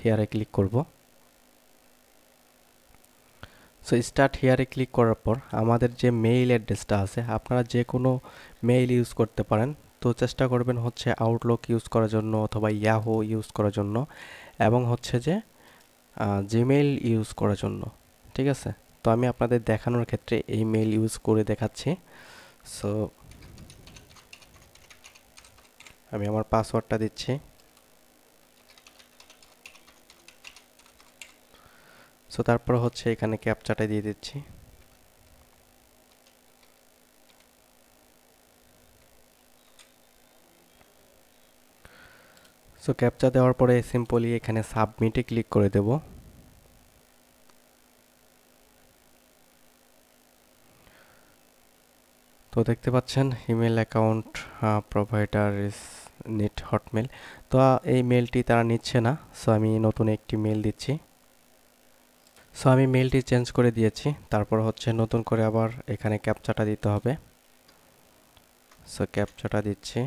হেয়ারে click করব। So start হেয়ারে click করার পর আমাদের যে মেইল অ্যাড্রেসটা আছে, আপনারা যে কোনো মেইল ইউজ করতে পারেন। তো চেষ্টা করবেন হচ্ছে আউটলুক ইউজ করার জন্য অথবা ইয়াহু ইউজ করার জন্য, এবং হচ্ছে যে জিমেইল ইউজ করার জন্য। ঠিক আছে, তো আমি আপনাদের দেখানোর ক্ষেত্রে এই মেইল ইউজ করে দেখাচ্ছি। সো আমি আমার পাসওয়ার্ডটা দিচ্ছি। সো তারপর হচ্ছে এখানে ক্যাপচাটা দিয়ে দিচ্ছি। সো ক্যাপচা দেওয়ার পরে সিম্পলি এখানে সাবমিটে ক্লিক করে দেব। তো দেখতে পাচ্ছেন email account provider is neat Hotmail. তো এই মেলটি তারা নিচ্ছে না, সো আমি নতুন একটি মেল দিচ্ছি। সো আমি মেলটি চেঞ্জ করে দিয়েছি। তারপর হচ্ছে নতুন করে আবার এখানে ক্যাপচাটা দিতে হবে। সো ক্যাপচাটা দিচ্ছি,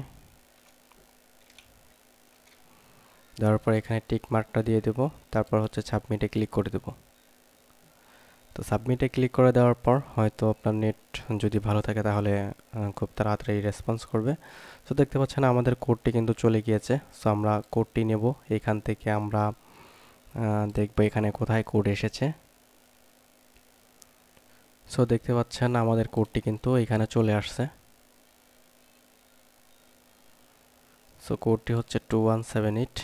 দেওয়ার পর এখানে টিক মার্কটা দিয়ে দেব। তারপর হচ্ছে সাবমিটে ক্লিক করে দেব। তো সাবমিটে ক্লিক করে দেওয়ার পর হয়তো আপনার নেট যদি ভালো থাকে তাহলে খুব তাড়াতাড়ি রেসপন্স করবে। তো দেখতে পাচ্ছেন আমাদের কোডটি কিন্তু চলে গিয়েছে। সো আমরা কোডটি নেব, এখান থেকে আমরা দেখব এখানে কোথায় কোড এসেছে। সো দেখতে পাচ্ছেন আমাদের কোডটি কিন্তু এখানে চলে আসছে। সো কোডটি হচ্ছে 2178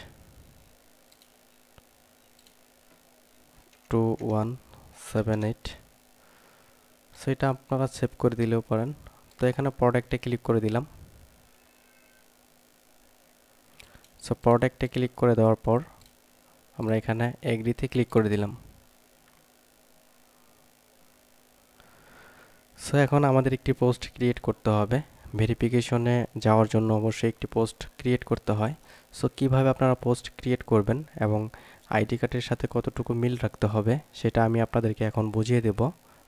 2178। সো এটা আপনারা সেভ করে দিলেও পারেন। তো এখানে প্রোডাক্টে ক্লিক করে দিলাম। সো প্রোডাক্টে ক্লিক করে দেওয়ার পর আমরা এখানে এগ্রিতে ক্লিক করে দিলাম। সো এখন আমাদের একটি পোস্ট ক্রিয়েট করতে হবে। ভেরিফিকেশনে যাওয়ার জন্য অবশ্যই একটি পোস্ট ক্রিয়েট করতে হয়। সো কিভাবে আপনারা পোস্ট ক্রিয়েট করবেন এবং আইডি কার্ডের সাথে কতটুকু মিল রাখতে হবে সেটা আমি আপনাদেরকে এখন বুঝিয়ে দেব,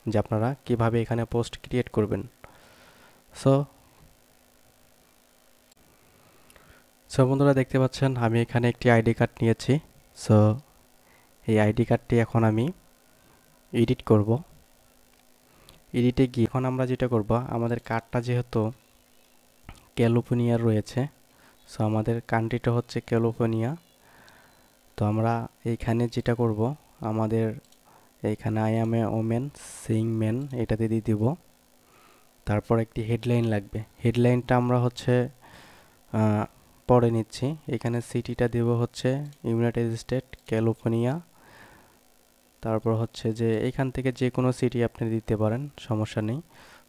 যে আপনারা কিভাবে এখানে পোস্ট ক্রিয়েট করবেন। সো সো বন্ধুরা দেখতে পাচ্ছেন আমি এখানে একটি আইডি কার্ড নিয়েছি। সো এই আইডি কার্ডটি এখন আমি এডিট করব। এডিটে গিয়ে এখন আমরা যেটা করব, আমাদের কার্ডটা যেহেতু ক্যালিফোর্নিয়ার রয়েছে, সো আমাদের কান্ট্রিটা হচ্ছে ক্যালিফোর্নিয়া। তো আমরা এইখানে যেটা করব, আমাদের এইখানে I am a woman seeking men এটাতে দিয়ে দিব। তারপর একটি হেডলাইন লাগবে। হেডলাইনটা আমরা হচ্ছে পড়ে নিচ্ছি। এখানে সিটিটা দেব হচ্ছে ইউনাইটেড স্টেট ক্যালিফোর্নিয়া। তারপর হচ্ছে যে এইখান থেকে যে কোনো সিটি আপনি দিতে পারেন, সমস্যা নেই।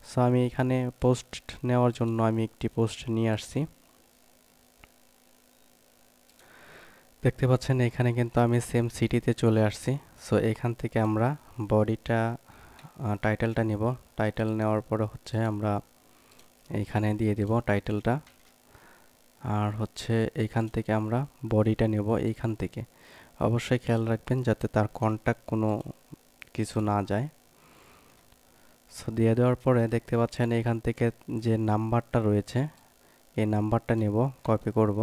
সো আমি এখানে পোস্ট নেওয়ার জন্য আমি একটি পোস্ট নিয়ে আসছি। দেখতে পাচ্ছেন এখানে কিন্তু আমি সেম সিটিতে চলে আসছি। সো এখান থেকে আমরা বডিটা টাইটেলটা নেব। টাইটেল নেওয়ার পরে হচ্ছে আমরা এইখানে দিয়ে দেব টাইটেলটা। আর হচ্ছে এইখান থেকে আমরা বডিটা নেব। এইখান থেকে অবশ্যই খেয়াল রাখবেন যাতে তার কন্ট্যাক্ট কোনো কিছু না যায়। সো দিয়ে দেওয়ার পরে দেখতে পাচ্ছেন এখান থেকে যে নাম্বারটা রয়েছে, এই নাম্বারটা নেব, কপি করব।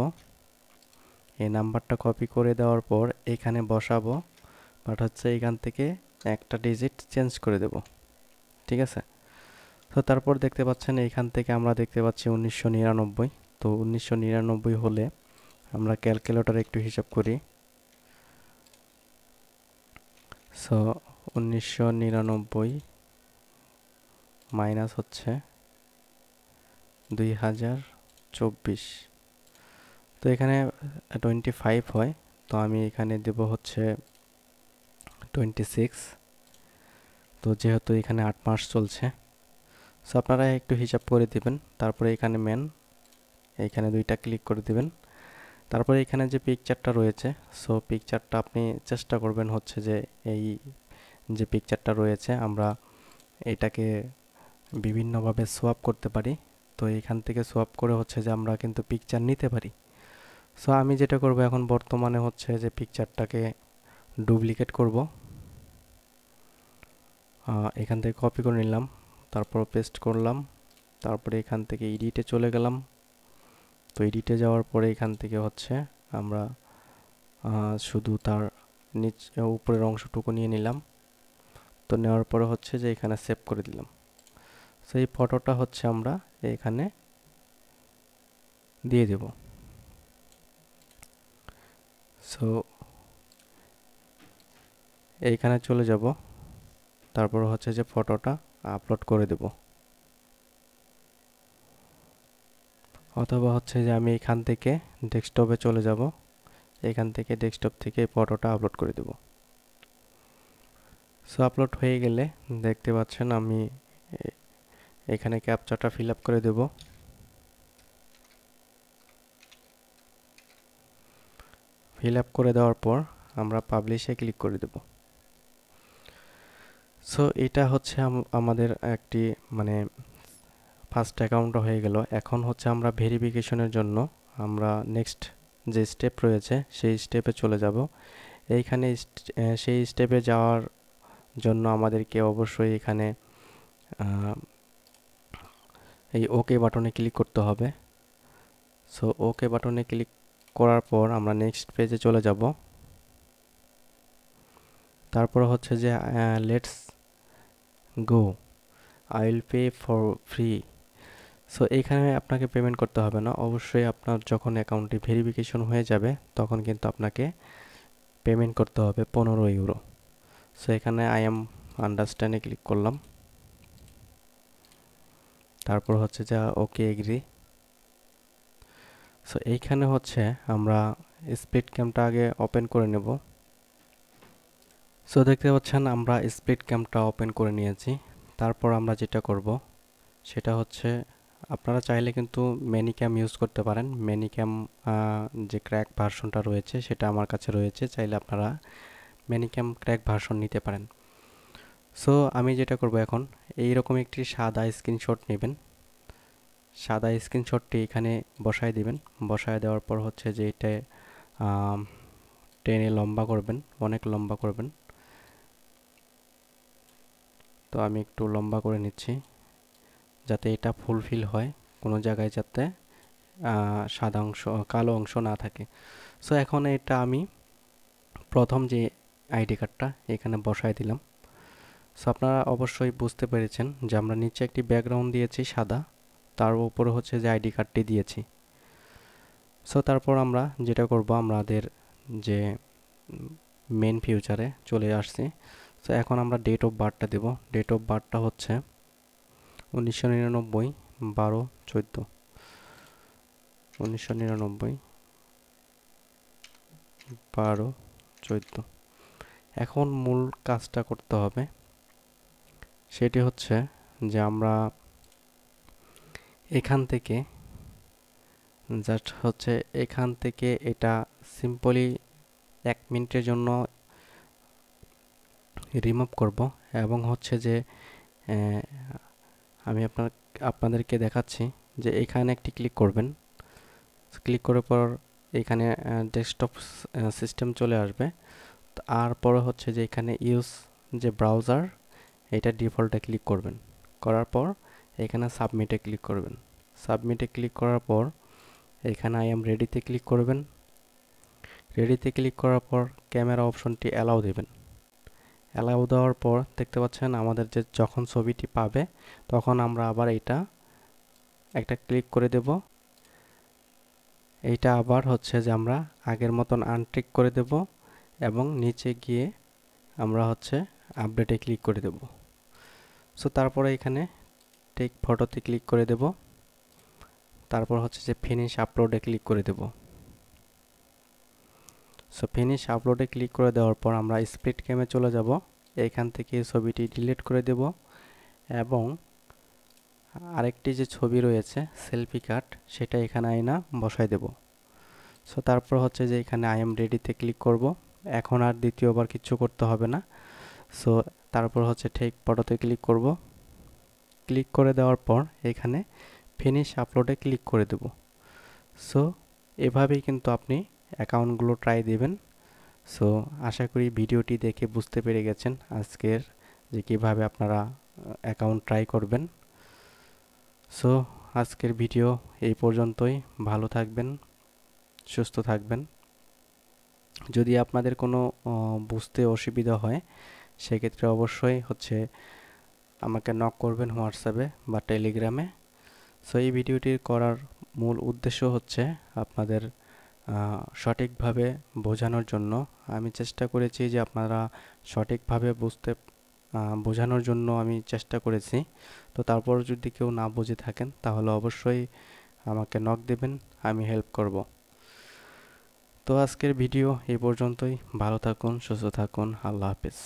এই নাম্বারটা কপি করে দেওয়ার পর এখানে বসাবো, বাট হচ্ছে এখান থেকে একটা ডিজিট চেঞ্জ করে দেব। ঠিক আছে, তো তারপর দেখতে পাচ্ছেন এইখান থেকে আমরা দেখতে পাচ্ছি 1999। তো 1999 হলে আমরা ক্যালকুলেটরে একটু হিসাব করি। সো 1999 মাইনাস হচ্ছে 2024। তো এখানে 25 হয়, তো আমি এখানে দেব হচ্ছে 26। তো যেহেতু এখানে 8 মাস চলছে, সো আপনারা একটু হিসাব করে দিবেন। তারপরে এখানে মেন, এইখানে দুইটা ক্লিক করে দিবেন। তারপরে এখানে যে পিকচারটা রয়েছে, সো পিকচারটা আপনি চেষ্টা করবেন হচ্ছে যে এই যে পিকচারটা রয়েছে আমরা এটাকে বিভিন্নভাবে সোয়াপ করতে পারি। তো এখান থেকে সোয়াপ করে হচ্ছে যে আমরা কিন্তু পিকচার নিতে পারি। সো আমি যেটা করব এখন বর্তমানে হচ্ছে যে পিকচারটাকে ডুপ্লিকেট করব। এখান থেকে কপি করে নিলাম, তারপর পেস্ট করলাম, তারপরে এখান থেকে এডিটে চলে গেলাম। তো এডিটে যাওয়ার পরে এখান থেকে হচ্ছে আমরা শুধু তার উপরের অংশটুকু নিয়ে নিলাম। তো নেওয়ার পরে হচ্ছে যে এখানে সেভ করে দিলাম। সো এই ফটোটা হচ্ছে আমরা এখানে দিয়ে দেব। সো এইখানে চলে যাব, তারপর হচ্ছে যে ফটোটা আপলোড করে দেব, অথবা হচ্ছে যে আমি এখান থেকে ডেস্কটপে চলে যাব, এখান থেকে ডেস্কটপ থেকে ফটোটা আপলোড করে দেব। সো আপলোড হয়ে গেলে দেখতে পাচ্ছেন আমি এখানে ক্যাপচাটা ফিল আপ করে দেব। ফিল আপ করে দেওয়ার পর আমরা পাবলিশে ক্লিক করে দেব। সো এটা হচ্ছে আমাদের একটি মানে ফার্স্ট অ্যাকাউন্ট হয়ে গেল। এখন হচ্ছে আমরা ভেরিফিকেশনের জন্য আমরা নেক্সট যে স্টেপ রয়েছে সেই স্টেপে চলে যাব। এইখানে সেই স্টেপে যাওয়ার জন্য আমাদেরকে অবশ্যই এখানে এই ওকে বাটনে ক্লিক করতে হবে। সো ওকে বাটনে ক্লিক করার পর আমরা নেক্সট পেজে চলে যাব। তারপর হচ্ছে যে let's go, I will pay for free. So এখানে আপনাকে পেমেন্ট করতে হবে না, অবশ্যই আপনার যখন অ্যাকাউন্টটি ভেরিফিকেশন হয়ে যাবে তখন কিন্তু আপনাকে পেমেন্ট করতে হবে 15 ইউরো। সো এখানে আই এম আন্ডারস্ট্যান্ডে ক্লিক করলাম, তারপর হচ্ছে যে ওকে এগ্রি। সো এইখানে হচ্ছে আমরা স্পিড ক্যামটা আগে ওপেন করে নেব। সো দেখতে পাচ্ছেন আমরা স্পিড ক্যামটা ওপেন করে নিয়েছি। তারপর আমরা যেটা করব সেটা হচ্ছে আপনারা চাইলে কিন্তু ম্যানিক্যাম ইউজ করতে পারেন। ম্যানিক্যাম যে ক্র্যাক ভার্সনটা রয়েছে সেটা আমার কাছে রয়েছে, চাইলে আপনারা ম্যানিক্যাম ক্র্যাক ভার্সন নিতে পারেন। সো আমি যেটা করব এখন এইরকম একটি সাদা স্ক্রিনশট নেবেন, সাদা স্ক্রিনশটটি এখানে বসায় দিবেন। বসায় দেওয়ার পর হচ্ছে যে এটা টেনে লম্বা করবেন, অনেক লম্বা করবেন। তো আমি একটু লম্বা করে নিচ্ছি যাতে এটা ফুলফিল হয়, কোনো জায়গায় যাতে সাদা অংশ কালো অংশ না থাকে। সো এখন এটা আমি প্রথম যে আইডি কার্ডটা এখানে বসায় দিলাম। সো আপনারা অবশ্যই বুঝতে পেরেছেন যে আমরা নিচে একটি ব্যাকগ্রাউন্ড দিয়েছি সাদা, তার উপরে হচ্ছে যে আইডি কার্ডটি দিয়েছি। সো তারপর আমরা যেটা করব আমাদের যে মেন ফিউচারে চলে আসছি। সো এখন আমরা ডেট অফ বার্থটা দেব। ডেট অফ বার্থটা হচ্ছে 1999 12/14, 1999 12/14। এখন মূল কাজটা করতে হবে, সেটি হচ্ছে যে আমরা এখান থেকে জাস্ট হচ্ছে এখান থেকে এটা সিম্পলি 1 মিনিটের জন্য রিমুভ করব এবং হচ্ছে যে আমি আপনাদেরকে দেখাচ্ছি যে এখানে একটি ক্লিক করবেন। ক্লিক করার পর এখানে ডেস্কটপ সিস্টেম চলে আসবে। তারপরে হচ্ছে যে এখানে ইউজ যে ব্রাউজার এটা ডিফল্টে ক্লিক করবেন, করার পর এখানে সাবমিটে ক্লিক করবেন। সাবমিটে ক্লিক করার পর এখানে আই এম রেডিতে ক্লিক করবেন। রেডিতে ক্লিক করার পর ক্যামেরা অপশনটি অ্যালাউ দেবেন। অ্যালাউ দেওয়ার পর দেখতে পাচ্ছেন আমাদের যে যখন ছবিটি পাবে তখন আমরা আবার এটা একটা ক্লিক করে দেব। এইটা আবার হচ্ছে যে আমরা আগের মতন আনটিক করে দেব এবং নিচে গিয়ে আমরা হচ্ছে আপডেটে ক্লিক করে দেব। সো তারপরে এখানে টেক ফটোতে ক্লিক করে দেব, তারপর হচ্ছে যে ফিনিশ আপলোডে ক্লিক করে দেব। সো ফিনিশ আপলোডে ক্লিক করে দেওয়ার পর আমরা স্প্লিট ক্যামে চলে যাব। এখান থেকে ছবিটি ডিলিট করে দেব এবং আরেকটি যে ছবি রয়েছে সেলফি কাট সেটা এখানে আয়না বসাই দেব। সো তারপর হচ্ছে যে এখানে আই এম রেডিতে ক্লিক করব। এখন আর দ্বিতীয়বার কিছু করতে হবে না। সো তারপর হচ্ছে টেক ফটোতে ক্লিক করব। ক্লিক করে দেওয়ার পর এখানে ফিনিশ আপলোডে ক্লিক করে দেব। সো এভাবেই কিন্তু আপনি অ্যাকাউন্টগুলো ট্রাই দিবেন। সো আশা করি ভিডিওটি দেখে বুঝতে পেরে গেছেন আজকের যে কীভাবে আপনারা অ্যাকাউন্ট ট্রাই করবেন। সো আজকের ভিডিও এই পর্যন্তই। ভালো থাকবেন, সুস্থ থাকবেন। যদি আপনাদের কোনো বুঝতে অসুবিধা হয় সেক্ষেত্রে অবশ্যই আমাকে নক করবেন হোয়াটসঅ্যাপে বা টেলিগ্রামে। সো এই ভিডিওটি করার মূল উদ্দেশ্য আপনাদের সঠিকভাবে বোঝানোর জন্য। আমি চেষ্টা করেছি যে আপনারা সঠিকভাবে বোঝানোর জন্য আমি চেষ্টা করেছি। তো তারপর যদি কেউ না বুঝে থাকেন তাহলে অবশ্যই আমাকে নক দেবেন, আমি হেল্প করব। তো আজকের ভিডিও এই পর্যন্তই। ভালো থাকুন, সুস্থ থাকুন, আল্লাহ হাফেজ।